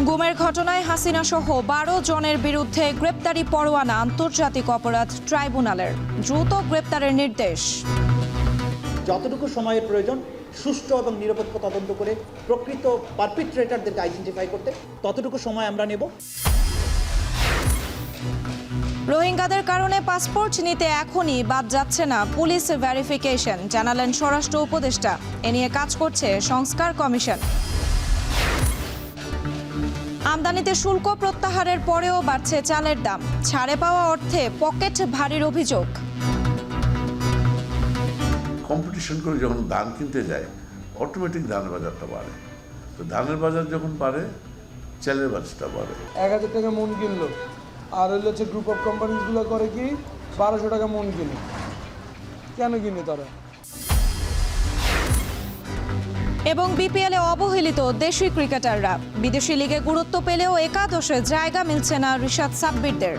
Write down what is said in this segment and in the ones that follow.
গুমের ঘটনায় হাসিনা সহ ১২ জনের বিরুদ্ধে গ্রেপ্তারি পরোয়ানা আন্তর্জাতিক অপরাধ ট্রাইব্যুনালের, দ্রুত গ্রেপ্তারের নির্দেশ। যতটুকু সময়ের প্রয়োজন সুষ্ঠু এবং নিরপেক্ষ তদন্ত করে প্রকৃত পারপিট্রেটরদেরকে আইডেন্টিফাই করতে ততটুকু সময় আমরা নেব। রোহিঙ্গাদের কারণে পাসপোর্ট নিতে এখনই বাদ যাচ্ছে না পুলিশ ভেরিফিকেশন, জানালেন স্বরাষ্ট্র উপদেষ্টা। এ নিয়ে কাজ করছে সংস্কার কমিশন। আমদানিতে শুল্ক প্রত্যাহারের পরেও বাড়ছে চালের দাম, ছাড়ে পাওয়া অর্থে পকেট ভারীর অভিযোগ। কম্পিটিশন করে যখন ধান কিনতে যায় অটোমেটিক ধানের বাজারটা বাড়ে, তো ধানের বাজার যখন বাড়ে চালের বাজারটা বাড়ে। ১,০০০ টাকা মন কিনলো, আর হচ্ছে গ্রুপ অফ কোম্পানিজগুলো করে কি ১২০০ টাকা মন কিনে। কেন কিনে তারা? এবং বিপিএলে অবহেলিত দেশি ক্রিকেটাররা, বিদেশি লিগে গুরুত্ব পেলেও একাদশে জায়গা মিলছে না রিশাদ সাব্বিরদের।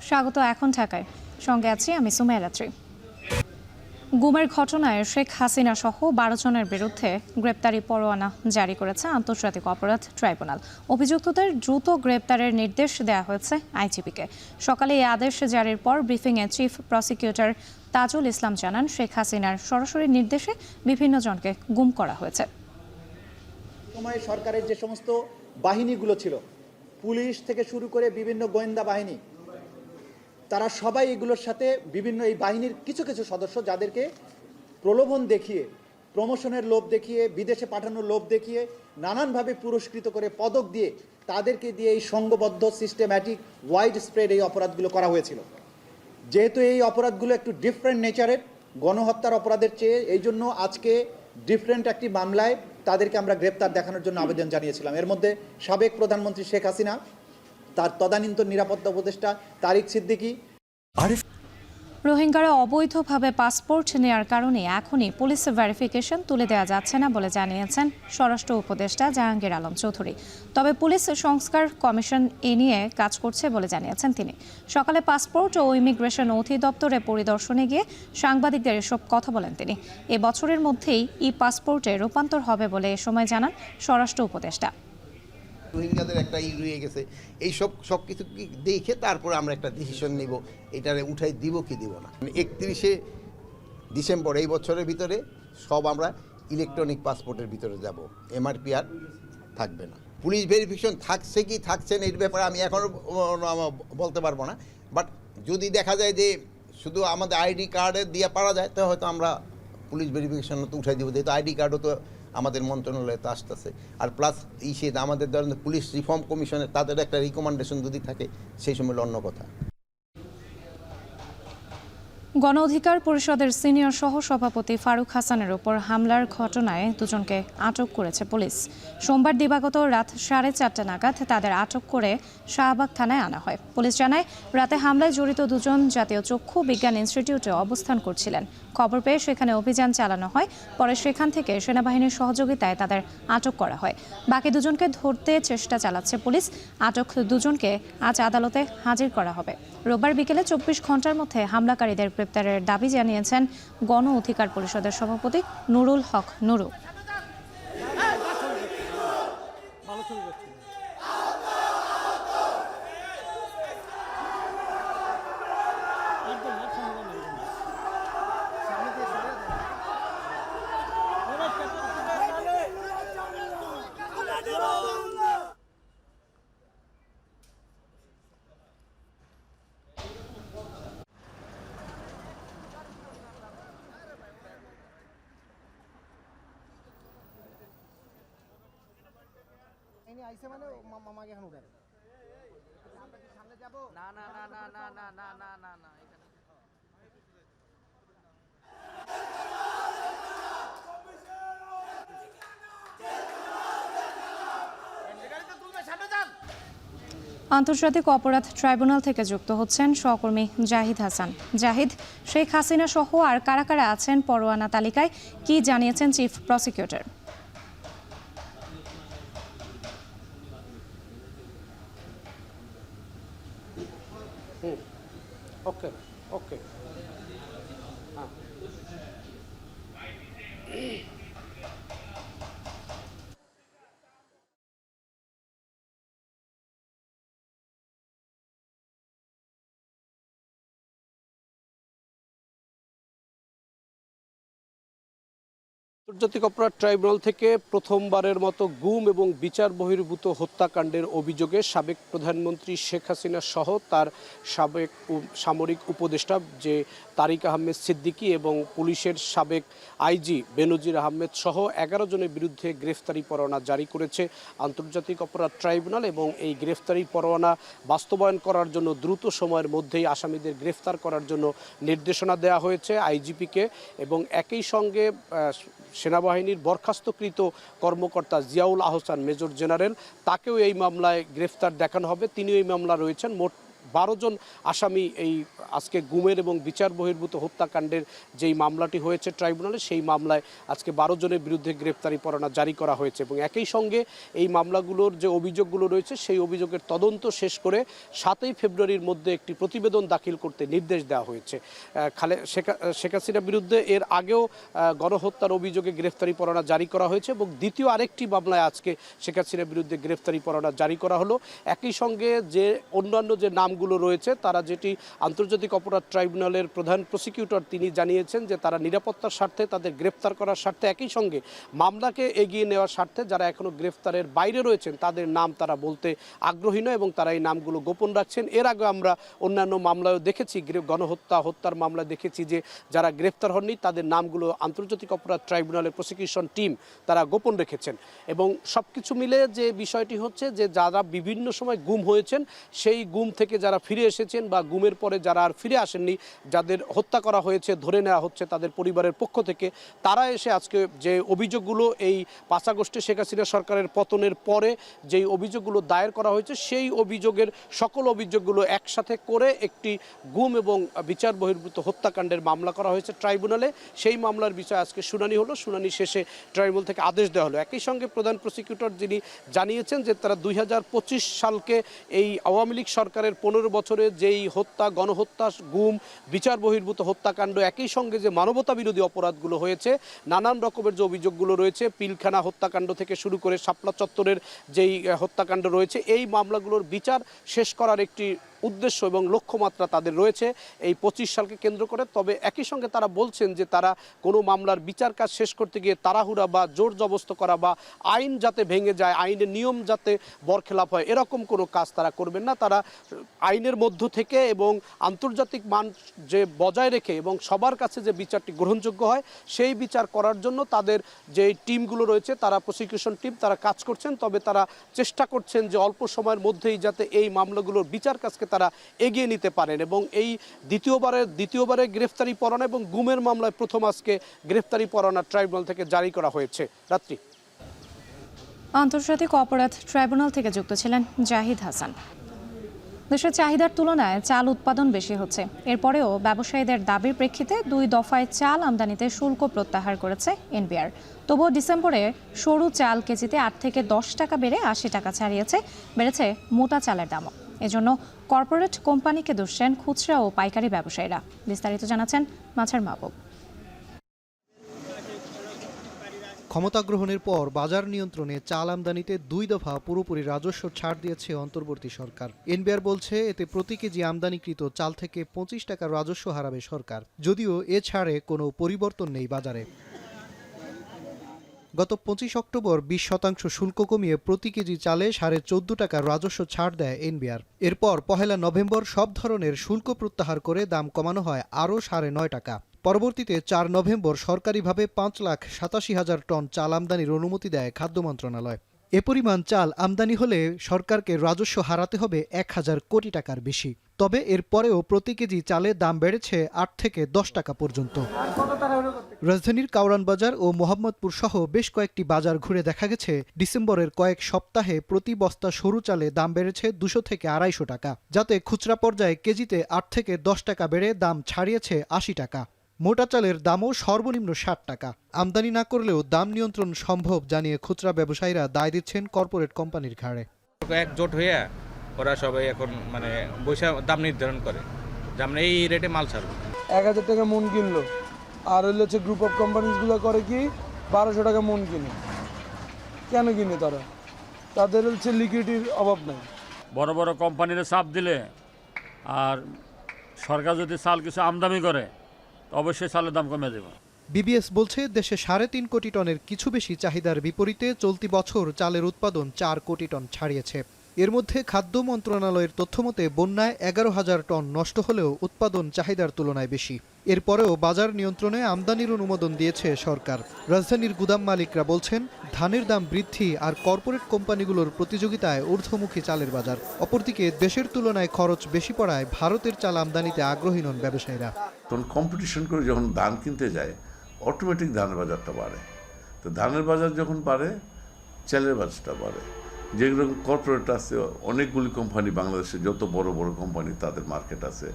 স্বাগত এখন ঢাকায়, সঙ্গে আছি আমি সুমাইয়া রাত্রি। গুমের ঘটনায় শেখ হাসিনা সহ ১২ জনের বিরুদ্ধে গ্রেপ্তারি পরোয়ানা জারি করেছে আন্তর্জাতিক অপরাধ ট্রাইব্যুনাল। অভিযুক্তদের দ্রুত গ্রেপ্তারের নির্দেশ দেওয়া হয়েছে আইজিপিকে। সকালে এই আদেশ জারির পর ব্রিফিংয়ে চিফ প্রসিকিউটর তাজুল ইসলাম জানান, শেখ হাসিনার সরাসরি নির্দেশে বিভিন্ন জনকে গুম করা হয়েছে। সময়ে সরকারের যে সমস্ত বাহিনীগুলো ছিল, পুলিশ থেকে শুরু করে বিভিন্ন গোয়েন্দা বাহিনী, তারা সবাই এগুলোর সাথে বিভিন্ন এই বাহিনীর কিছু কিছু সদস্য যাদেরকে প্রলোভন দেখিয়ে, প্রমোশনের লোভ দেখিয়ে, বিদেশে পাঠানোর লোভ দেখিয়ে নানানভাবে পুরস্কৃত করে পদক দিয়ে তাদেরকে দিয়ে এই সংঘবদ্ধ সিস্টেম্যাটিক ওয়াইড স্প্রেড এই অপরাধগুলো করা হয়েছিল। যেহেতু এই অপরাধগুলো একটু ডিফারেন্ট নেচারের, গণহত্যার অপরাধের চেয়ে, এই জন্য আজকে ডিফারেন্ট একটি মামলায় তাদেরকে আমরা গ্রেপ্তার দেখানোর জন্য আবেদন জানিয়েছিলাম। এর মধ্যে সাবেক প্রধানমন্ত্রী শেখ হাসিনা, তার তদানীন্তন নিরাপত্তা উপদেষ্টা তারিক সিদ্দিকী। রোহিঙ্গারা অবৈধভাবে পাসপোর্ট নেওয়ার কারণে এখনই পুলিশ ভেরিফিকেশন তুলে দেওয়া যাচ্ছে না বলে জানিয়েছেন স্বরাষ্ট্র উপদেষ্টা জাহাঙ্গীর আলম চৌধুরী। তবে পুলিশ সংস্কার কমিশন এ নিয়ে কাজ করছে বলে জানিয়েছেন তিনি। সকালে পাসপোর্ট ও ইমিগ্রেশন অধিদপ্তরে পরিদর্শনে গিয়ে সাংবাদিকদের এসব কথা বলেন তিনি। এ বছরের মধ্যেই ই পাসপোর্টে রূপান্তর হবে বলে এ সময় জানান স্বরাষ্ট্র উপদেষ্টা। রোহিঙ্গাদের একটা রয়ে গেছে, এই সব কিছু দেখে তারপরে আমরা একটা ডিসিশন নিব, এটারে উঠাই দিব কি দিব না। ৩১শে ডিসেম্বর এই বছরের ভিতরে সব আমরা ইলেকট্রনিক পাসপোর্টের ভিতরে যাব, এমআরপি আর থাকবে না। পুলিশ ভেরিফিকেশন থাকছে কি থাকছে না এর ব্যাপারে আমি এখনও বলতে পারবো না, বাট যদি দেখা যায় যে শুধু আমাদের আইডি কার্ডে দিয়ে পারা যায় তো হয়তো আমরা পুলিশ ভেরিফিকেশন তো উঠাই দিব, যেহেতু আইডি কার্ডও তো আমাদের মন্ত্রণালয়ে আসতেছে। আর প্লাস আমাদের ধরেন পুলিশ রিফর্ম কমিশনের তাদের একটা রিকমেন্ডেশন যদি থাকে সেই সময় অন্য কথা। গণ অধিকার পরিষদের সিনিয়র সহ সভাপতি ফারুক হাসানের উপর হামলার ঘটনায় দুজনকে আটক করেছে পুলিশ। সোমবার দিবাগত রাত 4:30 নাগাদ তাদের আটক করে শাহবাগ থানায় আনা হয়। পুলিশ জানায়, রাতে হামলায় জড়িত দুজন জাতীয় চক্ষু বিজ্ঞান ইনস্টিটিউটে অবস্থান করছিলেন। খবর পেয়ে সেখানে অভিযান চালানো হয়। পরে সেখান থেকে সেনাবাহিনীর সহযোগিতায় তাদের আটক করা হয়। বাকি দুজনকে ধরতে চেষ্টা চালাচ্ছে পুলিশ। আটক দুজনকে আজ আদালতে হাজির করা হবে। রোববার বিকেলে 24 ঘন্টার মধ্যে হামলাকারীদের গ্রেপ্তারের দাবি জানিয়েছেন গণ অধিকার পরিষদের সভাপতি নুরুল হক নুরু। আইসে মানে মামাকে এখন উঠে আমরা কি সামনে যাব? না না না না না না না না না না এখানে আন্তর্জাতিক অপরাধ ট্রাইব্যুনাল থেকে যুক্ত হচ্ছেন সহকর্মী জাহিদ হাসান। জাহিদ, শেখ হাসিনা সহ আর কারা কারা আছেন পরোয়ানা তালিকায়, কি জানিয়েছেন চিফ প্রসিকিউটর? ওকে ওকে হ্যাঁ আন্তর্জাতিক অপরাধ ট্রাইব্যুনাল থেকে প্রথমবারের মতো গুম এবং বিচার বহির্ভূত হত্যাকাণ্ডের অভিযোগে সাবেক প্রধানমন্ত্রী শেখ হাসিনা সহ তার সাবেক সামরিক উপদেষ্টা যে তারিক আহমেদ সিদ্দিকী এবং পুলিশের সাবেক আইজি বেনজির আহমেদ সহ 11 জনের বিরুদ্ধে গ্রেফতারি পরোয়ানা জারি করেছে আন্তর্জাতিক অপরাধ ট্রাইব্যুনাল এবং এই গ্রেফতারি পরোয়ানা বাস্তবায়ন করার জন্য দ্রুত সময়ের মধ্যেই আসামিদের গ্রেফতার করার জন্য নির্দেশনা দেওয়া হয়েছে আইজিপিকে এবং একই সঙ্গে সেনাবাহিনীর বরখাস্তকৃত কর্মকর্তা জিয়াউল আহসান মেজর জেনারেল তাকেও এই মামলায় গ্রেফতার দেখানো হবে। তিনিও এই মামলা রয়েছেন। মোট 12 জন আসামি এই আজকে গুমের এবং বিচার বহির্ভূত হত্যাকাণ্ডের যেই মামলাটি হয়েছে ট্রাইব্যুনালে সেই মামলায় আজকে 12 জনের বিরুদ্ধে গ্রেফতারি পরোয়ানা জারি করা হয়েছে এবং একই সঙ্গে এই মামলাগুলোর যে অভিযোগগুলো রয়েছে সেই অভিযোগের তদন্ত শেষ করে 7ই ফেব্রুয়ারির মধ্যে একটি প্রতিবেদন দাখিল করতে নির্দেশ দেওয়া হয়েছে। শেখ হাসিনার বিরুদ্ধে এর আগেও গণহত্যার অভিযোগে গ্রেফতারি পরোয়ানা জারি করা হয়েছে এবং দ্বিতীয় আরেকটি মামলায় আজকে শেখ হাসিনার বিরুদ্ধে গ্রেফতারি পরোয়ানা জারি করা হলো। একই সঙ্গে যে অন্যান্য যে নামগুলো রয়েছে তারা যেটি আন্তর্জাতিক অপরাধ ট্রাইব্যুনালের প্রধান প্রসিকিউটর তিনি জানিয়েছেন যে তারা নিরাপত্তার স্বার্থে তাদের গ্রেফতার করার স্বার্থে একই সঙ্গে মামলাকে এগিয়ে নেওয়ার স্বার্থে যারা এখনো গ্রেফতারের বাইরে রয়েছেন তাদের নাম তারা বলতে আগ্রহী নয় এবং তারা এই নামগুলো গোপন রাখছেন। এর আগে আমরা অন্যান্য মামলায়ও দেখেছি হত্যার মামলায় দেখেছি যে যারা গ্রেফতার হননি তাদের নামগুলো আন্তর্জাতিক অপরাধ ট্রাইব্যুনালের প্রসিকিউশন টিম তারা গোপন রেখেছেন এবং সব কিছু মিলে যে বিষয়টি হচ্ছে যে যারা বিভিন্ন সময় গুম হয়েছেন সেই গুম থেকে যারা ফিরে এসেছেন বা গুমের পরে যারা আর ফিরে আসেননি যাদের হত্যা করা হয়েছে ধরে নেওয়া হচ্ছে তাদের পরিবারের পক্ষ থেকে তারা এসে আজকে যে অভিযোগগুলো এই 5 আগস্টে শেখ হাসিনা সরকারের পতনের পরে যেই অভিযোগগুলো দায়ের করা হয়েছে সেই অভিযোগের সকল অভিযোগগুলো একসাথে করে একটি গুম এবং বিচার বহির্ভূত হত্যাকাণ্ডের মামলা করা হয়েছে ট্রাইব্যুনালে। সেই মামলার বিষয়ে আজকে শুনানি হলো। শুনানি শেষে ট্রাইব্যুনাল থেকে আদেশ দেওয়া হলো। একই সঙ্গে প্রধান প্রসিকিউটর যিনি জানিয়েছেন যে তারা 2025 সালকে এই আওয়ামী লীগ সরকারের 15 বছরে যেই হত্যা গণহত্যা গুম বিচার বহির্ভূত হত্যাকাণ্ড একই সঙ্গে যে মানবতা বিরোধী অপরাধগুলো হয়েছে নানান রকমের যে অভিযোগগুলো রয়েছে পিলখানা হত্যাকাণ্ড থেকে শুরু করে শাপলা চত্বরের যেই হত্যাকাণ্ড রয়েছে এই মামলাগুলোর বিচার শেষ করার একটি উদ্দেশ্য এবং লক্ষ্যমাত্রা তাদের রয়েছে এই 25 সালকে কেন্দ্র করে। তবে একই সঙ্গে তারা বলছেন যে তারা কোনো মামলার বিচার কাজ শেষ করতে গিয়ে তাড়াহুড়া বা জোর জবস্ত করা বা আইন যাতে ভেঙে যায় আইনের নিয়ম যাতে বরখেলাপ হয় এরকম কোনো কাজ তারা করবেন না। তারা আইনের মধ্য থেকে এবং আন্তর্জাতিক মান যে বজায় রেখে এবং সবার কাছে যে বিচারটি গ্রহণযোগ্য হয় সেই বিচার করার জন্য তাদের যে টিমগুলো রয়েছে তারা প্রসিকিউশন টিম তারা কাজ করছেন। তবে তারা চেষ্টা করছেন যে অল্প সময়ের মধ্যেই যাতে এই মামলাগুলোর বিচার কাজকে তারা এগিয়ে নিতে পারেন এবং এই দ্বিতীয়বারে গ্রেফতারি পরোয়ানা এবং গুমের মামলায় প্রথম আজকে গ্রেফতারি পরোয়ানা ট্রাইব্যুনাল থেকে জারি করা হয়েছে। রাত্রি আন্তর্জাতিক অপরাধ ট্রাইব্যুনাল থেকে যুক্ত ছিলেন জাহিদ হাসান। দেশের চাহিদার তুলনায় চাল উৎপাদন বেশি হচ্ছে। এরপরেও ব্যবসায়ীদের দাবির প্রেক্ষিতে 2 দফায় চাল আমদানিতে শুল্ক প্রত্যাহার করেছে এনবিআর। তবুও ডিসেম্বরে সরু চাল কেজিতে 8 থেকে 10 টাকা বেড়ে 80 টাকা ছাড়িয়েছে। বেড়েছে মোটা চালের দামও। এজন্য কর্পোরেট কোম্পানিকে দুষছেন খুচরা ও পাইকারি ব্যবসায়ীরা। বিস্তারিত জানাচ্ছেন মাছার মাহবুব। ক্ষমতা গ্রহণের পর বাজার নিয়ন্ত্রণে চাল আমদানিতে 2 দফা পুরোপুরি রাজস্ব ছাড় দিয়েছে অন্তর্বর্তী সরকার। এনবিআর বলছে এতে প্রতি কেজি আমদানিকৃত চাল থেকে 25 টাকা রাজস্ব হারাবে সরকার, যদিও এ ছাড়ে কোনো পরিবর্তন নেই বাজারে। গত 25 অক্টোবর 20% শুল্ক কমিয়ে প্রতি কেজি চালে 14.5 টাকা রাজস্ব ছাড় দেয় এনবিআর। এরপর 1 নভেম্বর সব ধরনের শুল্ক প্রত্যাহার করে দাম কমানো হয় আরও 9.5 টাকা। পরবর্তীতে 4 নভেম্বর সরকারিভাবে 5,87,000 টন চাল আমদানির অনুমতি দেয় খাদ্য মন্ত্রণালয়। এ পরিমাণ চাল আমদানি হলে সরকারকে রাজস্ব হারাতে হবে 1,000 কোটি টাকার বেশি। তবে এরপরেও প্রতি কেজি চালের দাম বেড়েছে 8 থেকে 10 টাকা পর্যন্ত। রাজধানীর কাউরান বাজার ও মোহাম্মদপুর সহ বেশ কয়েকটি বাজার ঘুরে দেখা গেছে ডিসেম্বরের কয়েক সপ্তাহে প্রতি বস্তা সরু চালে দাম বেড়েছে 200 থেকে 250 টাকা, যাতে খুচরা পর্যায়ে কেজিতে 8 থেকে 10 টাকা বেড়ে দাম ছাড়িয়েছে 80 টাকা। মোটা চালের দামও সর্বনিম্ন 60 টাকা। আমদানি না করলেও দাম নিয়ন্ত্রণ সম্ভব জানিয়ে খুচরা ব্যবসায়ীরা দায় দিচ্ছেন কর্পোরেট কোম্পানির ঘাড়ে। একজোট হয়ে ওরা সবাই এখন মানে বৈশা দাম নির্ধারণ করে যে আমরা এই রেটে মাল ছাড়বো। 1000 টাকা মন কিনলো, আর হচ্ছে গ্রুপ অফ কোম্পানিজগুলো করে কি 1200 টাকা মন কিনে। কেন কিনে তারা? তাদের হচ্ছে লিকুইডিটির অভাব নাই। বড় বড় কোম্পানির চাপ দিলে আর সরকার যদি চাল কিছু আমদানি করে অবশ্যই চালের দাম কমে যাবে। বিবিএস বলছে দেশে 3.5 কোটি টনের কিছু বেশি চাহিদার বিপরীতে চলতি বছর চালের উৎপাদন 4 কোটি টন ছাড়িয়েছে। এর মধ্যে খাদ্য মন্ত্রণালয়ের তথ্যমতে বন্যায় 11,000 টন নষ্ট হলেও উৎপাদন চাহিদার তুলনায় বেশি। এরপরেও বাজার নিয়ন্ত্রণে আমদানির অনুমোদন দিয়েছে সরকার। রাজধানীর গুদাম মালিকরা বলছেন ধানের দাম বৃদ্ধি আর কর্পোরেট কোম্পানিগুলোর প্রতিযোগিতায় ঊর্ধ্বমুখী চালের বাজার। অপরদিকে দেশের তুলনায় খরচ বেশি পড়ায় ভারতের চাল আমদানিতে আগ্রহী নন ব্যবসায়ীরা। তখন কম্পিটিশন করে যখন ধান কিনতে যায় অটোমেটিক ধানের বাজারটা বাড়ে। তো ধানের বাজার যখন বাড়ে চালের বাজারটা বাড়ে। যেগুলো কর্পোরেট আছে অনেকগুলি কোম্পানি, বাংলাদেশে যত বড় বড় কোম্পানি তাদের মার্কেট আছে,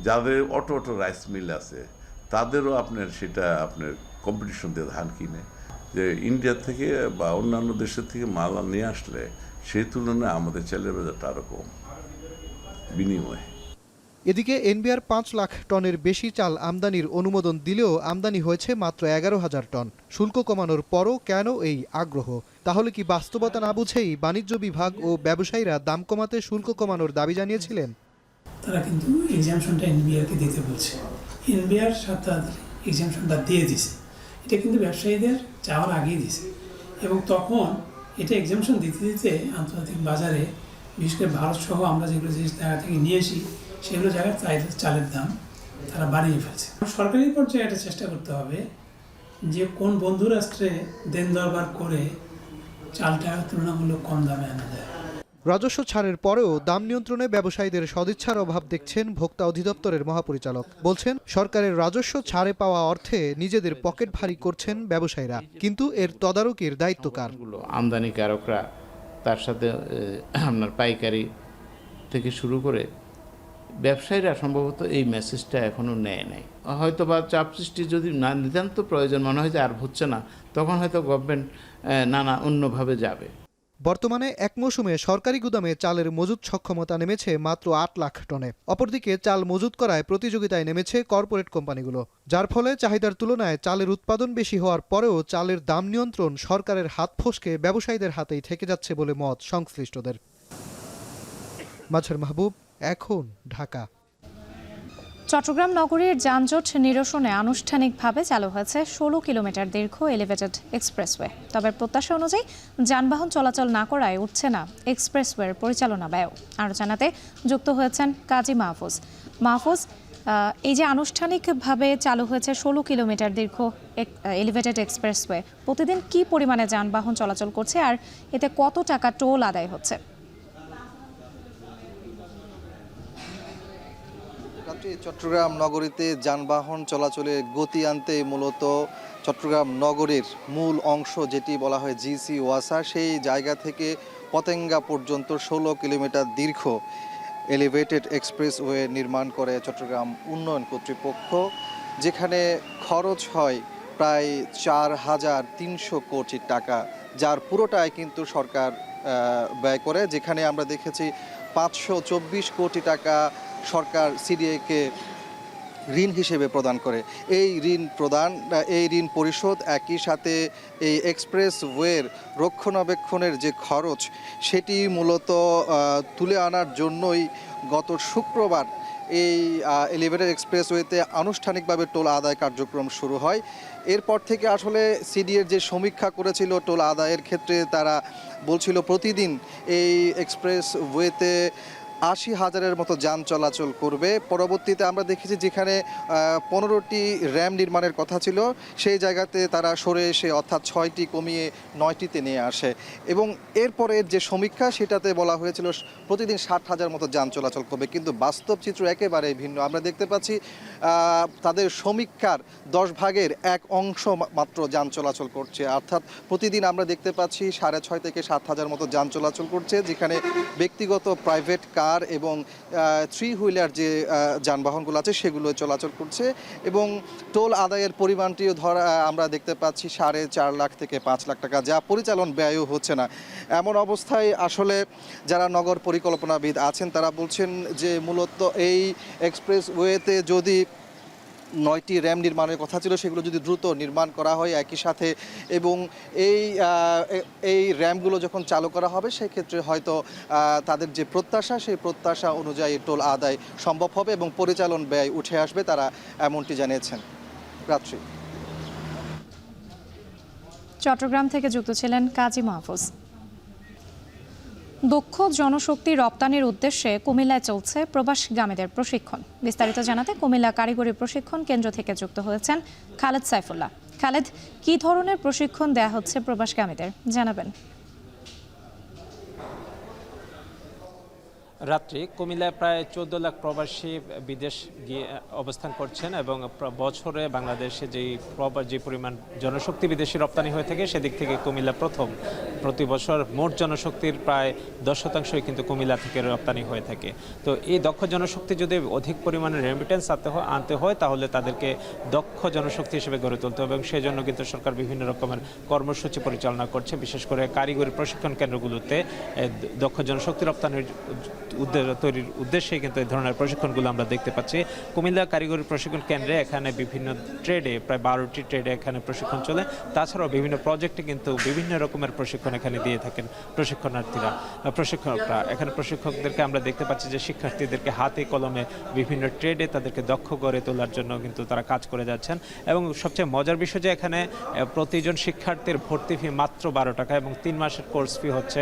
যাদের অটো রাইস মিল আছে তাদেরও আপনার কম্পিটিশন দিয়ে ধান কিনে। যে ইন্ডিয়া থেকে বা অন্যান্য দেশের থেকে মাল নিয়ে আসলে সেই তুলনায় আমাদের চালের বাজারটা আরও কম বিনিময়ে। এদিকে এনবিআর 5 লাখ টনের বেশি চাল আমদানির অনুমোদন দিলেও আমদানি হয়েছে মাত্র 11,000 টন। শুল্ক কমানোর পরও কেন এই আগ্রহ? তাহলে কি বাস্তবতা না বুঝেই বাণিজ্য বিভাগ ও ব্যবসায়ীরা দাম কমাতে শুল্ক কমানোর দাবি জানিয়েছিলেন? তারা কিন্তু এক্সামশনটা এনবিআরকে দিতে বলছে। এনবিআর এক্সামশনটা দিয়ে দিছে, এটা কিন্তু ব্যবসায়ীদের চাওয়ার আগেই দিছে। এবং তখন এটা এক্সামশন দিতে দিতে আন্তর্জাতিক বাজারে বিশেষ করে ভারত সহ আমরা যেগুলো যে জায়গা থেকে নিয়ে আসি সেগুলো জায়গায় চালের দাম তারা বাড়িয়ে ফেলছে। সরকারি পর্যায়ে এটা চেষ্টা করতে হবে যে কোন বন্ধু রাষ্ট্রে দেন দরবার করে চালটা তুলনামূলক কম দামে আনা যায়। রাজস্ব ছাড়ের পরেও দাম নিয়ন্ত্রণে ব্যবসায়ীদের সদিচ্ছার অভাব দেখছেন ভোক্তা অধিদপ্তরের মহাপরিচালক। বলছেন সরকারের রাজস্ব ছাড়ে পাওয়া অর্থে নিজেদের পকেট ভারী করছেন ব্যবসায়ীরা, কিন্তু এর তদারকির দায়িত্ব কার? আমদানিকারকরা তার সাথে আপনার পাইকারি থেকে শুরু করে ব্যবসায়ীরা সম্ভবত এই মেসেজটা এখনও নেয় নাই। হয়তো বা চাপ সৃষ্টি যদি না নিতান্ত প্রয়োজন মনে হয় যে আর হচ্ছে না, তখন হয়তো গভর্নমেন্ট অন্যভাবে যাবে। বর্তমানে এক মৌসুমে সরকারি গুদামে চালের মজুত সক্ষমতা নেমেছে মাত্র 8 লাখ টনে। অপরদিকে চাল মজুত করায় প্রতিযোগিতায় নেমেছে কর্পোরেট কোম্পানিগুলো, যার ফলে চাহিদার তুলনায় চালের উৎপাদন বেশি হওয়ার পরেও চালের দাম নিয়ন্ত্রণ সরকারের হাত ফসকে ব্যবসায়ীদের হাতেই থেকে যাচ্ছে বলে মত সংশ্লিষ্টদের। মাঝার মাহবুব, এখন ঢাকা। চট্টগ্রাম নগরীর যানজট নিরসনে আনুষ্ঠানিকভাবে চালু হয়েছে 16 কিলোমিটার দীর্ঘ এলিভেটেড এক্সপ্রেসওয়ে। তবে প্রত্যাশা অনুযায়ী যানবাহন চলাচল না করায় উঠছে না এক্সপ্রেসওয়ের পরিচালনা ব্যয়। আরও জানাতে যুক্ত হয়েছেন কাজী মাহফুজ, এই যে আনুষ্ঠানিকভাবে চালু হয়েছে 16 কিলোমিটার দীর্ঘ এলিভেটেড এক্সপ্রেসওয়ে, প্রতিদিন কি পরিমাণে যানবাহন চলাচল করছে আর এতে কত টাকা টোল আদায় হচ্ছে? চট্টগ্রাম নগরীতে যানবাহন চলাচলে গতি আনতে মূলত চট্টগ্রাম নগরীর মূল অংশ যেটি বলা হয় জিসি ওয়াসা, সেই জায়গা থেকে পতেঙ্গা পর্যন্ত 16 কিলোমিটার দীর্ঘ এলিভেটেড এক্সপ্রেসওয়ে নির্মাণ করে চট্টগ্রাম উন্নয়ন কর্তৃপক্ষ, যেখানে খরচ হয় প্রায় 4,300 কোটি টাকা, যার পুরোটাই কিন্তু সরকার ব্যয় করে। যেখানে আমরা দেখেছি 524 কোটি টাকা সরকার সিডিএকে ঋণ হিসেবে প্রদান করে। এই ঋণ পরিশোধ, একই সাথে এই এক্সপ্রেসওয়ের রক্ষণাবেক্ষণের যে খরচ সেটি মূলত তুলে আনার জন্যই গত শুক্রবার এই এলিভেটেড এক্সপ্রেসওয়েতে আনুষ্ঠানিকভাবে টোল আদায় কার্যক্রম শুরু হয়। এরপর থেকে আসলে সিডিএর যে সমীক্ষা করেছিল টোল আদায়ের ক্ষেত্রে, তারা বলছিল প্রতিদিন এই এক্সপ্রেসওয়েতে 80,000-এর মতো যান চলাচল করবে। পরবর্তীতে আমরা দেখেছি যেখানে 15টি র্যাম নির্মাণের কথা ছিল, সেই জায়গাতে তারা সরে এসে অর্থাৎ 6টি কমিয়ে 9টিতে নিয়ে আসে। এবং এরপরের যে সমীক্ষা সেটাতে বলা হয়েছিল প্রতিদিন 60,000 মতো যান চলাচল করবে, কিন্তু বাস্তব চিত্র একেবারে ভিন্ন। আমরা দেখতে পাচ্ছি তাদের সমীক্ষার 10 ভাগের 1 অংশ মাত্র যান চলাচল করছে, অর্থাৎ প্রতিদিন আমরা দেখতে পাচ্ছি 6.5 থেকে 7,000 মতো যান চলাচল করছে, যেখানে ব্যক্তিগত প্রাইভেট কার কার এবং থ্রি হুইলার যে যানবাহনগুলো আছে সেগুলো চলাচল করছে এবং টোল আদায়ের পরিমাণটিও আমরা দেখতে পাচ্ছি 4.5 লাখ থেকে 5 লাখ টাকা, যা পরিচালন ব্যয়ও হচ্ছে না। এমন অবস্থায় আসলে যারা নগর পরিকল্পনাবিদ আছেন তারা বলছেন যে মূলত এই এক্সপ্রেসওয়েতে যদি 9টি র্যাম নির্মাণের কথা ছিল সেগুলো যদি দ্রুত নির্মাণ করা হয় একই সাথে এবং এই র্যামগুলো যখন চালু করা হবে সেক্ষেত্রে হয়তো তাদের যে প্রত্যাশা সেই প্রত্যাশা অনুযায়ী টোল আদায় সম্ভব হবে এবং পরিচালন ব্যয় উঠে আসবে, তারা এমনটি জানিয়েছেন। রাত্রি। চট্টগ্রাম থেকে যুক্ত ছিলেন কাজী মাহফুজ। দক্ষ জনশক্তি রপ্তানির উদ্দেশ্যে কুমিল্লায় চলছে প্রবাসগামীদের প্রশিক্ষণ। বিস্তারিত জানাতে কুমিল্লা কারিগরি প্রশিক্ষণ কেন্দ্র থেকে যুক্ত হয়েছেন খালেদ সাইফুল্লাহ। খালেদ, কি ধরনের প্রশিক্ষণ দেয়া হচ্ছে প্রবাসগামীদের জানাবেন? রাত্রি কুমিল্লায় প্রায় 14 লাখ প্রবাসী বিদেশ গিয়ে অবস্থান করছেন এবং বছরে বাংলাদেশে যে পরিমাণ জনশক্তি বিদেশি রপ্তানি হয়ে থাকে সেদিক থেকে কুমিল্লা প্রথম। প্রতি বছর মোট জনশক্তির প্রায় 10% কিন্তু কুমিল্লা থেকে রপ্তানি হয়ে থাকে। তো এই দক্ষ জনশক্তি যদি অধিক পরিমাণে রেমিটেন্স আনতে হয় তাহলে তাদেরকে দক্ষ জনশক্তি হিসেবে গড়ে তুলতে হবে এবং সেই জন্য কিন্তু সরকার বিভিন্ন রকমের কর্মসূচি পরিচালনা করছে। বিশেষ করে কারিগরি প্রশিক্ষণ কেন্দ্রগুলোতে দক্ষ জনশক্তি রপ্তানির তৈরির উদ্দেশ্যে কিন্তু এই ধরনের প্রশিক্ষণগুলো আমরা দেখতে পাচ্ছি। কুমিল্লা কারিগরি প্রশিক্ষণ কেন্দ্রে এখানে বিভিন্ন ট্রেডে প্রায় 12টি ট্রেডে এখানে প্রশিক্ষণ চলে। তাছাড়াও বিভিন্ন প্রজেক্টে কিন্তু বিভিন্ন রকমের প্রশিক্ষণ এখানে দিয়ে থাকেন প্রশিক্ষকরা। এখানে প্রশিক্ষকদেরকে আমরা দেখতে পাচ্ছি যে শিক্ষার্থীদেরকে হাতে কলমে বিভিন্ন ট্রেডে তাদেরকে দক্ষ করে তোলার জন্য কিন্তু তারা কাজ করে যাচ্ছেন। এবং সবচেয়ে মজার বিষয় যে এখানে প্রতিজন শিক্ষার্থীর ভর্তি ফি মাত্র 12 টাকা এবং 3 মাসের কোর্স ফি হচ্ছে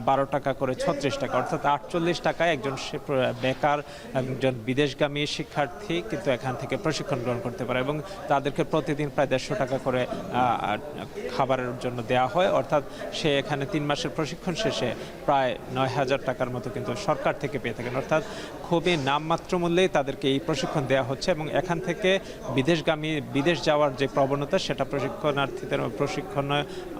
12 টাকা করে 36 টাকা, অর্থাৎ 48 টাকায় একজন বেকার একজন বিদেশগামী শিক্ষার্থী কিন্তু এখান থেকে প্রশিক্ষণ গ্রহণ করতে পারে এবং তাদেরকে প্রতিদিন প্রায় 150 টাকা করে খাবারের জন্য দেওয়া হয়। অর্থাৎ সে এখানে 3 মাসের প্রশিক্ষণ শেষে প্রায় 9,000 টাকার মতো কিন্তু সরকার থেকে পেয়ে থাকেন। অর্থাৎ খুবই নামমাত্র মূল্যেই তাদেরকে এই প্রশিক্ষণ দেওয়া হচ্ছে এবং এখান থেকে বিদেশ যাওয়ার যে প্রবণতা সেটা প্রশিক্ষণে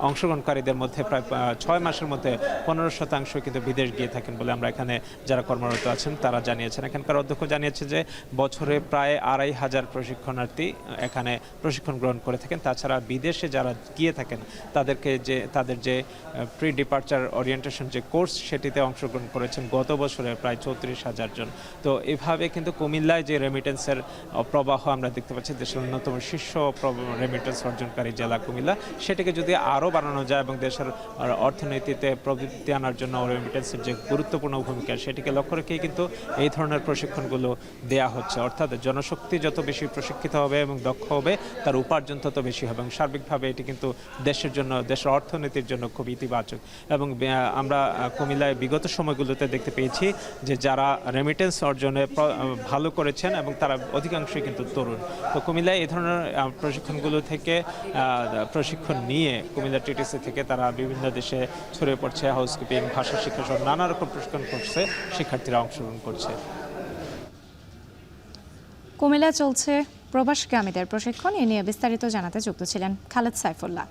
অংশগ্রহণকারীদের মধ্যে প্রায় 6 মাসের মধ্যে 15% কিন্তু বিদেশ গিয়ে থাকেন বলে আমরা এখানে যারা কর্মরত আছেন তারা জানিয়েছেন। এখানকার অধ্যক্ষ জানিয়েছে যে বছরে প্রায় 2,500 প্রশিক্ষণার্থী এখানে প্রশিক্ষণ গ্রহণ করে থাকেন। তাছাড়া বিদেশে যারা গিয়ে থাকেন তাদের যে প্রি ডিপার্চার ওরিয়েন্টেশন যে কোর্স সেটিতে অংশগ্রহণ করেছেন গত বছরে প্রায় 34,000 জন। তো এভাবে কিন্তু কুমিল্লায় যে রেমিটেন্সের প্রবাহ আমরা দেখতে পাচ্ছি, দেশের অন্যতম শীর্ষ রেমিটেন্স অর্জনকারী জেলা কুমিল্লা, সেটিকে যদি আরও বাড়ানো যায় এবং দেশের অর্থনীতিতে প্রবৃদ্ধি আনার জন্য রেমিটেন্সের যে গুরুত্বপূর্ণ ভূমিকা সেটিকে লক্ষ্য রেখেই কিন্তু এই ধরনের প্রশিক্ষণগুলো দেয়া হচ্ছে। অর্থাৎ জনশক্তি যত বেশি প্রশিক্ষিত হবে এবং দক্ষ হবে তার উপার্জন তত বেশি হবে এবং সার্বিকভাবে এটি কিন্তু দেশের জন্য, দেশের অর্থনীতির জন্য খুব ইতিবাচক। এবং আমরা কুমিল্লায় বিগত সময়গুলোতে দেখতে পেয়েছি যে যারা রেমিটেন্স অর্জনে ভালো করেছেন এবং তারা অধিকাংশই কিন্তু তরুণ। তো কুমিল্লায় এই ধরনের প্রশিক্ষণগুলো থেকে প্রশিক্ষণ নিয়ে কুমিল্লা টিটিসি থেকে তারা বিভিন্ন দেশে ছড়িয়ে পড়ছে। হাউসকিপিং, ভাষা শিক্ষা সহ নানা রকম প্রশিক্ষণ করছে, শিক্ষার্থীরা অংশগ্রহণ করছে। কুমিল্লায় চলছে প্রবাসগামীদের প্রশিক্ষণ, এ নিয়ে বিস্তারিত জানাতে যুক্ত ছিলেন খালেদ সাইফুল্লাহ।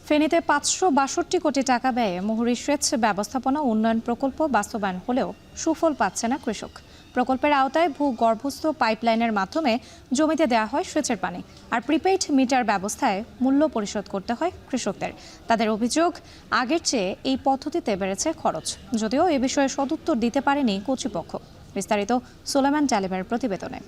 ফেনীতে 562 কোটি টাকা ব্যয়ে মুহুরী সেচ ব্যবস্থাপনা উন্নয়ন প্রকল্প বাস্তবায়ন হলেও সুফল পাচ্ছে না কৃষক। প্রকল্পের আওতায় ভূগর্ভস্থ পাইপলাইনের মাধ্যমে জমিতে দেওয়া হয় সেচের পানি, আর প্রিপেইড মিটার ব্যবস্থায় মূল্য পরিশোধ করতে হয় কৃষকদের। তাদের অভিযোগ, আগের চেয়ে এই পদ্ধতিতে বেড়েছে খরচ, যদিও এ বিষয়ে সদুত্তর দিতে পারেনি কর্তৃপক্ষ। বিস্তারিত সুলেমান জালিমের প্রতিবেদনে।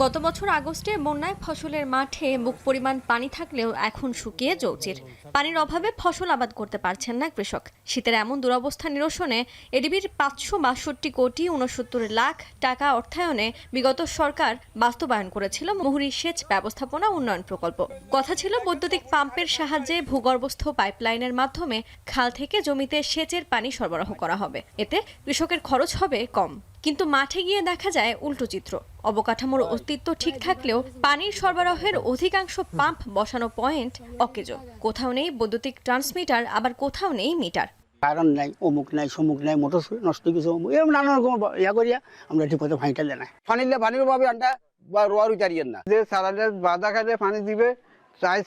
গত বছর আগস্টে বন্যায় ফসলের মাঠে বুক পরিমাণ পানি থাকলেও এখন শুকিয়ে জৌচির। পানির অভাবে ফসল আবাদ করতে পারছেন না কৃষক। শীতের এমন দুরবস্থা নিরসনে এডিবির 562 কোটি 69 লাখ টাকা অর্থায়নে বিগত সরকার বাস্তবায়ন করেছিল মুহুরী সেচ ব্যবস্থাপনা উন্নয়ন প্রকল্প। কথা ছিল বৈদ্যুতিক পাম্পের সাহায্যে ভূগর্ভস্থ পাইপলাইনের মাধ্যমে খাল থেকে জমিতে সেচের পানি সরবরাহ করা হবে। এতে কৃষকের খরচ হবে কম। কিন্তু মাঠে গিয়ে দেখা যায় উল্টো চিত্র। অবকাঠামোর অস্তিত্ব ঠিক থাকলেও পানির সরবরাহের অধিকাংশ পাম্প বসানো পয়েন্ট অকেজো। কোথাও নেই বৈদ্যুতিক ট্রান্সমিটার, আবার কোথাও নেই মিটার। কারণ নাই, অমুক নাই, সমুক নাই, মোটর নষ্ট কিছু এরকম নানা রকম ইয়া করিয়া আমরা ঠিক মতো পানিটা দেয় না। পানিলে পানির পাবে আনটা বা রোয়ার উচারিয়েন না, যে সারাটা বাধা খাইলে পানি দিবে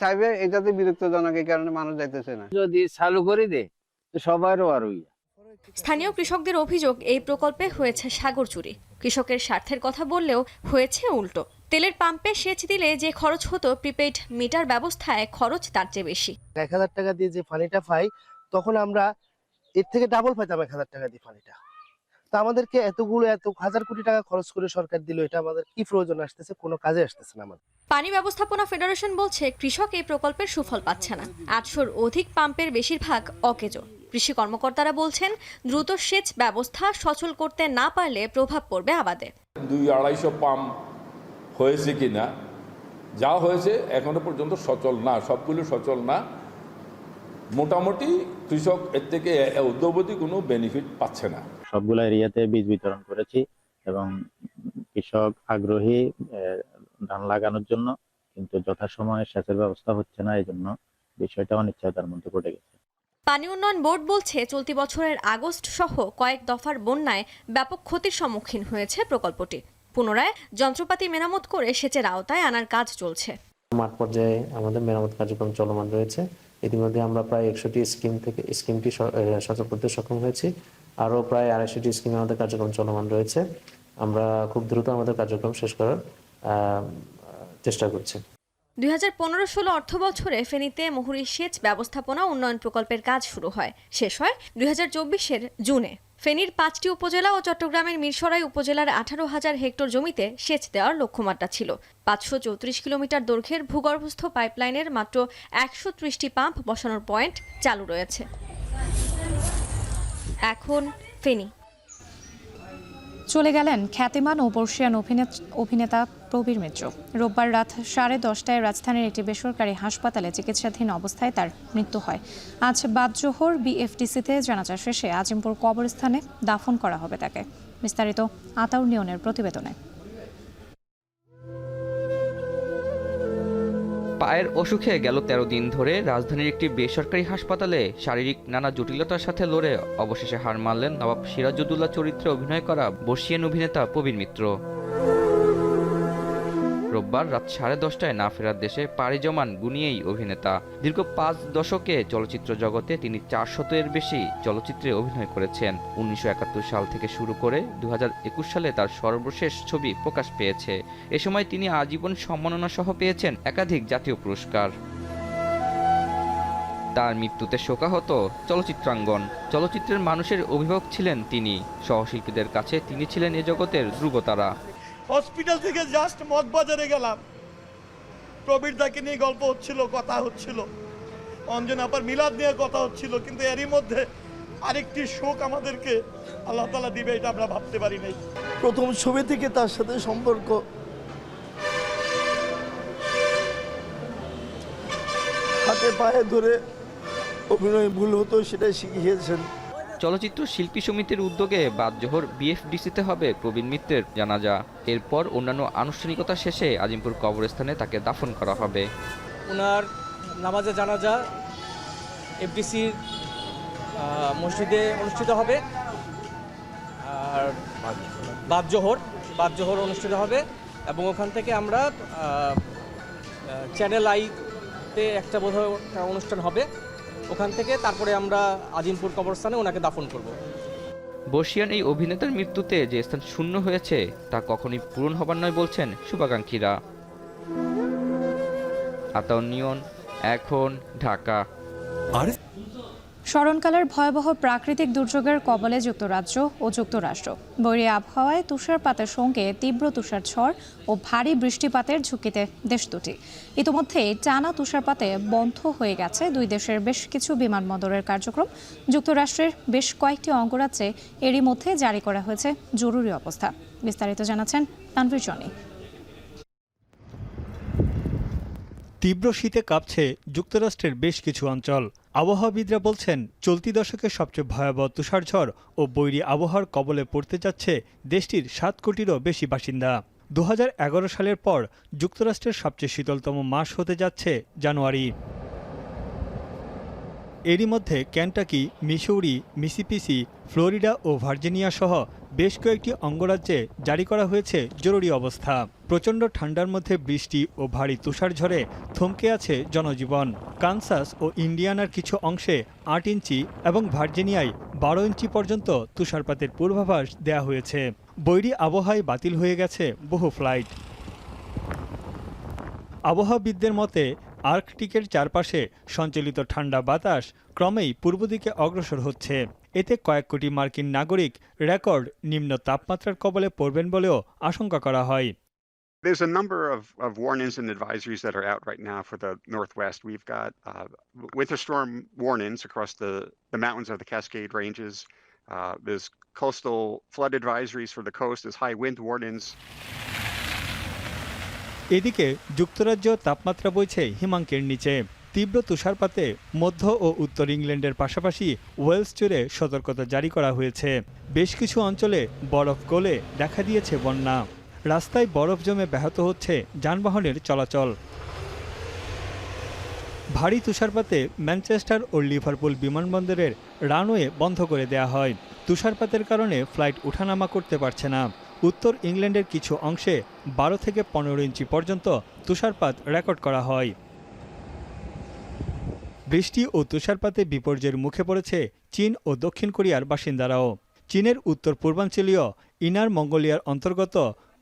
চাইবে, এটাতে বিরক্তজনক, এই কারণে মানুষ যাইতেছে না। যদি চালু করে দে সবাই রোয়ার হইয়া স্থানীয় কৃষকদের অভিযোগ, এই প্রকল্পে হয়েছে সাগর চুরি। কৃষকের স্বার্থের কথা বললেও হয়েছে উল্টো। তেলের পাম্পে সেচ দিলে যে খরচ হতো প্রিপেইড মিটার ব্যবস্থায় খরচ তার চেয়ে বেশি। 1000 টাকা দিয়ে যে পানিটা পাই, তখন আমরা এর থেকে ডাবল পাইতাম 1000 টাকা দিয়ে পানিটা। তো আমাদেরকে এত হাজার কোটি টাকা খরচ করে সরকার দিল, এটা আমাদের কি প্রয়োজন আসতেছে? কোনো কাজে আসতেছে না আমাদের। পানি ব্যবস্থাপনা ফেডারেশন বলছে কৃষক এই প্রকল্পের সুফল পাচ্ছে না। 800-র অধিক পাম্পের বেশিরভাগ অকেজো। কৃষি কর্মকর্তারা বলছেন দ্রুত সেচ ব্যবস্থা সচল করতে না পারলে প্রভাব পড়বে আবাদে। 200-250 পাম্প হয়েছে কিনা, যা হয়েছে এখনো পর্যন্ত সচল না, সবগুলো সচল না। মোটামুটি কৃষক এর থেকে অদ্যাবধি কোনো বেনিফিট পাচ্ছে না। সবগুলো এরিয়াতে বীজ বিতরণ করেছি এবং কৃষক আগ্রহী ধান লাগানোর জন্য, কিন্তু যথাসময়ে সেচের ব্যবস্থা হচ্ছে না, এই জন্য বিষয়টা অনিশ্চয়তার মধ্যে পড়ে গেছে। পানি উন্নয়ন বোর্ড বলছে চলতি বছরের আগস্ট সহ কয়েক দফার বন্যায় ব্যাপক ক্ষতির সম্মুখীন হয়েছে প্রকল্পটি। পুনরায় যন্ত্রপাতি মেরামত করে সেচের আওতায় আনার কাজ চলছে। মাঠ পর্যায়ে আমাদের মেরামত কার্যক্রম চলমান রয়েছে। ইতিমধ্যে আমরা প্রায় 100টি স্কিমটি সচল করতে সক্ষম হয়েছি। আরও প্রায় 250টি স্কিমে আমাদের কার্যক্রম চলমান রয়েছে। আমরা খুব দ্রুত আমাদের কার্যক্রম শেষ করার চেষ্টা করছি। 2015-16 অর্থ বছরে ফেনীতে মুহুরী সেচ ব্যবস্থাপনা উন্নয়ন প্রকল্পের কাজ শুরু হয়, শেষ হয় 2024-এর জুনে। ফেনীর 5টি উপজেলা ও চট্টগ্রামের মিরসরাই উপজেলার 18,000 হেক্টর জমিতে সেচ দেওয়ার লক্ষ্যমাত্রা ছিল। 534 কিলোমিটার দৈর্ঘ্যের ভূগর্ভস্থ পাইপলাইনের মাত্র 130টি পাম্প বসানোর পয়েন্ট চালু রয়েছে। এখন ফেনী। চলে গেলেন খ্যাতিমান ও বর্ষিয়ান অভিনেতা প্রবীর মিত্র। রোববার রাত 10:30টায় রাজধানীর একটি বেসরকারি হাসপাতালে চিকিৎসাধীন অবস্থায় তার মৃত্যু হয়। আজ বাদজোহর বিএফডিসিতে জানাজা শেষে আজিমপুর কবরস্থানে দাফন করা হবে তাকে। বিস্তারিত আতাউর নিয়নের প্রতিবেদনে। পায়ের অসুখে গেল 13 দিন ধরে রাজধানীর একটি বেসরকারি হাসপাতালে শারীরিক নানা জটিলতার সাথে লড়ে অবশেষে হার মানলেন নবাব সিরাজউদ্দৌলা চরিত্রে অভিনয় করা বর্ষিয়ান অভিনেতা প্রবীর মিত্র। রোববার রাত 10:30টায় না ফেরার দেশে পাড়ি জমান গুণী এই অভিনেতা। দীর্ঘ 5 দশকে চলচ্চিত্র জগতে তিনি 400-এর বেশি চলচ্চিত্রে অভিনয় করেছেন। 1971 সাল থেকে শুরু করে 2021 সালে তার সর্বশেষ ছবি প্রকাশ পেয়েছে। এ সময় তিনি আজীবন সম্মাননা সহ পেয়েছেন একাধিক জাতীয় পুরস্কার। তার মৃত্যুতে শোকাহত চলচ্চিত্রাঙ্গন। চলচ্চিত্রের মানুষের অভিভাবক ছিলেন তিনি। সহশিল্পীদের কাছে তিনি ছিলেন এ জগতের ধ্রুবতারা। হসপিটাল থেকে জাস্ট মগবাজারে গেলাম, প্রবীর দাকে নিয়ে গল্প হচ্ছিল, কথা হচ্ছিল, অঞ্জন আপার মিলাদ নিয়ে কথা হচ্ছিল, কিন্তু এরই মধ্যে আরেকটি শোক আমাদেরকে আল্লাহ তাআলা দিবে এটা আমরা ভাবতে পারি নাই। প্রথম ছবি থেকে তার সাথে সম্পর্ক, হাতে পায়ে ধরে অভিনয় ভুল হতো সেটাই শিখিয়েছেন। চলচ্চিত্র শিল্পী সমিতির উদ্যোগে বাদজোহর বিএফডিসিতে হবে প্রবীর মিত্রের জানাজা। এরপর অন্যান্য আনুষ্ঠানিকতা শেষে আজিমপুর কবরস্থানে তাকে দাফন করা হবে। ওনার নামাজে জানাজা এফডিসির মসজিদে অনুষ্ঠিত হবে, আর বাদজোহর অনুষ্ঠিত হবে, এবং ওখান থেকে আমরা চ্যানেল আইতে একটা বোধহয় অনুষ্ঠান হবে, ওখান থেকে তারপরে আমরা আজিমপুর কবরস্থানে ওনাকে দাফন করব। বর্ষিয়ান এই অভিনেতার মৃত্যুতে যে স্থান শূন্য হয়েছে তা কখনোই পূরণ হবার নয় বলছেন শুভাকাঙ্ক্ষীরা। আতাউর নিয়ন, এখন, ঢাকা। স্মরণকালের ভয়াবহ প্রাকৃতিক দুর্যোগের কবলে যুক্তরাজ্য ও যুক্তরাষ্ট্র। বৈরী আবহাওয়ায় তুষারপাতের সঙ্গে তীব্র তুষারঝড় ও ভারী বৃষ্টিপাতের ঝুঁকিতে দেশ দুটি। ইতিমধ্যে টানা তুষারপাতে বন্ধ হয়ে গেছে দুই দেশের বেশ কিছু বিমানবন্দরের কার্যক্রম। যুক্তরাষ্ট্রের বেশ কয়েকটি অঙ্গরাজ্যে এরই মধ্যে জারি করা হয়েছে জরুরি অবস্থা। বিস্তারিত জানাচ্ছেন তানভীর জনি। তীব্র শীতে কাঁপছে যুক্তরাষ্ট্রের বেশ কিছু অঞ্চল। আবহাওয়াবিদরা বলছেন চলতি দশকের সবচেয়ে ভয়াবহ তুষারঝড় ও বৈরী আবহাওয়ার কবলে পড়তে যাচ্ছে দেশটির 7 কোটিরও বেশি বাসিন্দা। 2011 সালের পর যুক্তরাষ্ট্রের সবচেয়ে শীতলতম মাস হতে যাচ্ছে জানুয়ারি। এরই মধ্যে কেন্টাকি, মিসৌরি, মিসিসিপি, ফ্লোরিডা ও ভার্জিনিয়া সহ বেশ কয়েকটি অঙ্গরাজ্যে জারি করা হয়েছে জরুরি অবস্থা। প্রচণ্ড ঠান্ডার মধ্যে বৃষ্টি ও ভারী তুষারঝড়ে থমকে আছে জনজীবন। কানসাস ও ইন্ডিয়ানার কিছু অংশে 8 ইঞ্চি এবং ভার্জিনিয়ায় 12 ইঞ্চি পর্যন্ত তুষারপাতের পূর্বাভাস দেয়া হয়েছে। বৈরী আবহাওয়ায় বাতিল হয়ে গেছে বহু ফ্লাইট। আবহাওয়াবিদদের মতে আর্কটিকের চারপাশে সঞ্চালিত ঠান্ডা বাতাস ক্রমেই পূর্ব দিকে অগ্রসর হচ্ছে। এতে কয়েক কোটি মার্কিন নাগরিক রেকর্ড নিম্ন তাপমাত্রার কবলে পড়বেন বলেও আশঙ্কা করা হয়। There's a number of warnings and advisories that are out right now for the Northwest. We've got winter storm warnings across the mountains of the Cascade Ranges. There's coastal flood advisories for the coast. There's high wind warnings. এদিকে যুক্তরাজ্য তাপমাত্রা বইছে হিমাঙ্কের নিচে। তীব্র তুষারপাতে মধ্য ও উত্তর ইংল্যান্ডের পাশাপাশি ওয়েলস জুড়ে সতর্কতা জারি করা হয়েছে। বেশ কিছু অঞ্চলে বরফ গলে দেখা দিয়েছে বন্যা। রাস্তায় বরফ জমে ব্যাহত হচ্ছে যানবাহনের চলাচল। ভারী তুষারপাতে ম্যানচেস্টার ও লিভারপুল বিমানবন্দরের রানওয়ে বন্ধ করে দেয়া হয়। তুষারপাতের কারণে ফ্লাইট ওঠানামা করতে পারছে না। উত্তর ইংল্যান্ডের কিছু অংশে 12 থেকে 15 ইঞ্চি পর্যন্ত তুষারপাত রেকর্ড করা হয়। বৃষ্টি ও তুষারপাতে বিপর্যয়ের মুখে পড়েছে চীন ও দক্ষিণ কোরিয়ার বাসিন্দারাও। চীনের উত্তর পূর্বাঞ্চলীয় ইনার মঙ্গোলিয়ার অন্তর্গত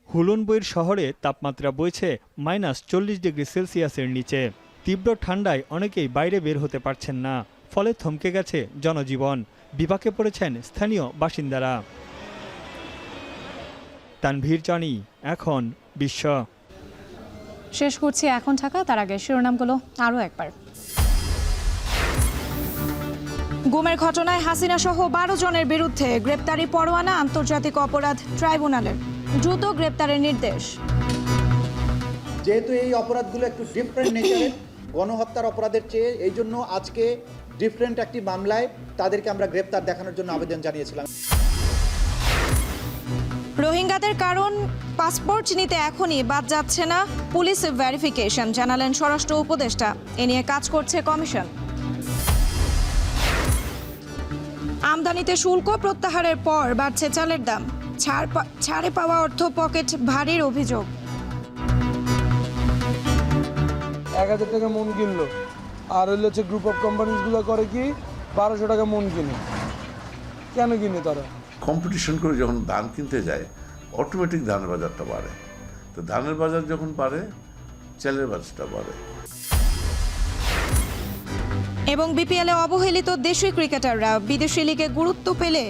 হুলুনবুইর শহরে তাপমাত্রা বইছে -40 ডিগ্রি সেলসিয়াসের নিচে। তীব্র ঠান্ডায় অনেকেই বাইরে বের হতে পারছেন না, ফলে থমকে গেছে জনজীবন। বিপাকে পড়েছেন স্থানীয় বাসিন্দারা। তানভীর জানি, এখন বিশ্ব। শেষ করছি এখন ঢাকা, তার আগে শিরোনামগুলো আরও একবার। গুমের ঘটনায় হাসিনা সহ 12 জনের বিরুদ্ধে গ্রেপ্তারি পরোয়ানা আন্তর্জাতিক অপরাধ ট্রাইব্যুনালের, দ্রুত গ্রেপ্তারের নির্দেশ। যেহেতু এই অপরাধগুলো একটু ডিফারেন্ট নেচারের, গণহত্যার অপরাধের চেয়ে, এই জন্য আজকে ডিফারেন্ট একটি মামলায় তাদেরকে আমরা গ্রেপ্তার দেখানোর জন্য আবেদন জানিয়েছিলাম। রোহিঙ্গাদের কারণ পাসপোর্ট নিতে এখনই বাদ যাচ্ছে না পুলিশ ভেরিফিকেশন, জানালেন স্বরাষ্ট্র উপদেষ্টা। এ নিয়ে কাজ করছে কমিশন। আমদানিতে শুল্ক প্রত্যাহারের পর বাড়ছে চালের দাম, ছাড়ে পাওয়া অর্থ পকেট ভারীর অভিযোগ। 1000 টাকা মন কিনলো, আর হচ্ছে গ্রুপ অফ কোম্পানিজগুলো করে কি 1200 টাকা মন কিনে। কেন কিনে তারা? কম্পিটিশন করে যখন ধান কিনতে যায় অটোমেটিক ধানের বাজারটা বাড়ে। তো ধানের বাজার যখন বাড়ে, চালের বাজারটা বাড়ে। এবং বিপিএলে অবহেলিত দেশি ক্রিকেটাররা বিদেশি লিগে গুরুত্ব পেলে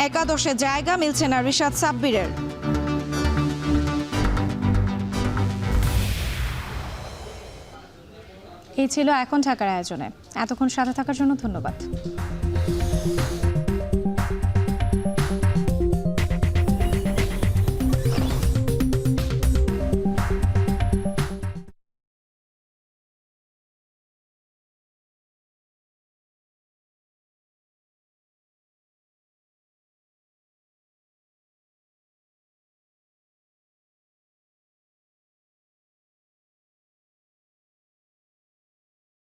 একাদশে জায়গা মিলছে না রিশাদ সাব্বিরের। এই ছিল এখন ঢাকার আয়োজনে। এতক্ষণ সাথে থাকার জন্য ধন্যবাদ।